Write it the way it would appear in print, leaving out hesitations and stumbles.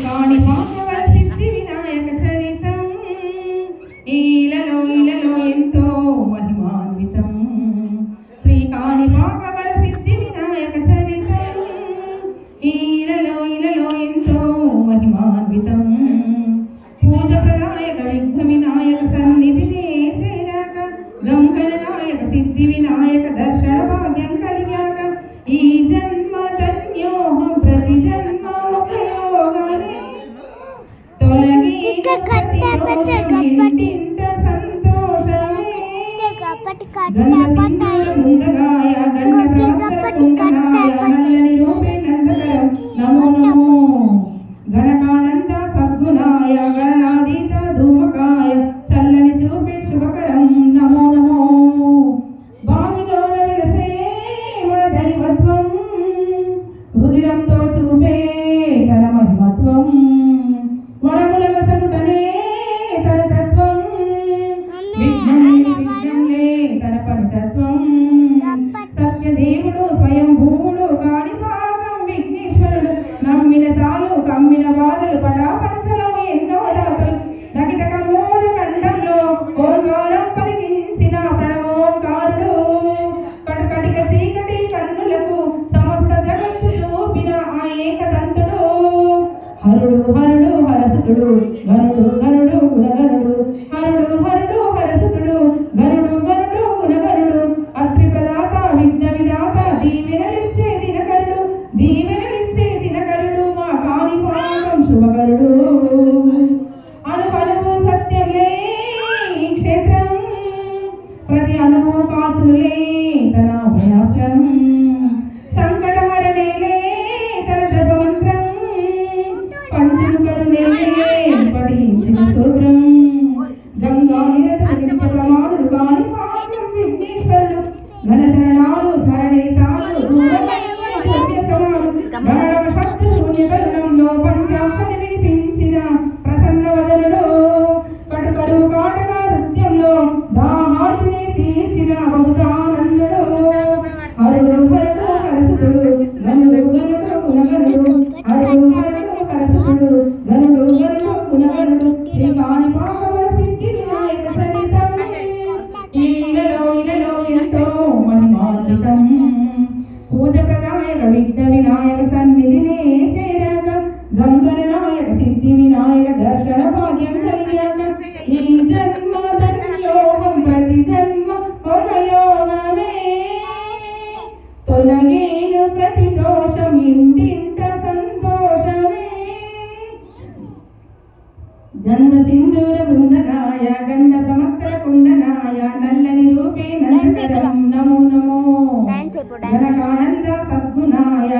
కాణిపాకవర సిద్ధి వినాయక చరితం ఈలలో ఎంతో మహిమాన్వితం. శ్రీ కాణిపాకవర సిద్ధి వినాయక చరితం ఈలలో ఎంతో మహిమాన్వితం. పూజ ప్రదాయక విఘ్న వినాయక సన్నిధినే చేరాక గంగణనాయక సిద్ధి వినాయక దర్శన భాగ్యం కలిగాక ఈ జన్మ ధన్యోహం ప్రతి జన్మ గణకానంద సద్గుణాయ గణనాదీత ధూమకాయ చల్లని చూపే శుభకరం నమో నమో. భావిలోన వెలసే మన దైవత్వం రుధిరంతో చూపే తన మహిమత్వం. వరముల సనుటనే తన తత్వం విఘ్నంలే తన పరితత్వం. సత్యదేవుడు స్వయం భూముడు కాణిపాకం విఘ్నేశ్వరుడు నమ్మిన చాలు కమ్మిన బాధలు పటాపంచలో ఎన్నో రాతలు నకిటక మోద కంఠంలో ఓంకారం పలికించిన ప్రణవోంకారుడు. కటుకటిక చీకటి కన్నులకు సమస్త జగత్తు చూపిన ఆ ఏకదంతుడు. హరుడు హరుడు హరసుతుడు గరుడు గరుడు గుణగరుడు హరుడు హరుడు హరసుతుడు గరుడు గరుడు గుణగరుడు. అత్రి ప్రదాత విఘ్న విదాత దీవెనలిచ్చే దినకరుడు దీవెనలిచ్చే దినకరుడు మా కాణిపాకం శుభకరుడు. అణువణువు సత్యంలే ఈ క్షేత్రం ప్రతి అణువు కాసులే తన అభయాస్త్రం. సంకటహరణేలే తన జపమంత్రం పంచులు కరుణేలే పఠించిన స్తోత్రం. గంగా నిరత ప్రమాణులు కాణిపాకం విఘ్నేశ్వరుడు ఘనశరణాలు స్మరణే చాలు గణవ శబ్ద శూన్య తరుణంలో పంచాక్షరి వినిపించిన ప్రసన్న వదనుడు. కటుకరు కాటక నృత్యంలో దాహార్తిని తీర్చిన బహుదానందుడు. హరుడు హరుడు హరసుడు గనుడు గనుడు గుణగనుడు హరుడు హరుడు హరసుడు గనుడు గనుడు గుణగనుడు. శ్రీ కాణిపాకవర సిద్ధి వినాయక చరితం ఈలలో ఎంతో మహిమాన్వితం. పూజ ప్రదాయక విఘ్న వినాయక సన్నిధినే చేరాక గంగణనాయక సిద్ధి వినాయక దర్శన భాగ్యం కలిగాక ఈ జన్మ ధన్యోహం ప్రతి జన్మ ఒక యోగమే. తొలగేను ప్రతి దోషం ఇంటింట సంతోషమే. గంధ సింధూర బృందగాయ గంధ ప్రమత్తర కుండనాయ నల్లని రూపే నందకరం నమో నమో. గణకానంద సద్గుణాయ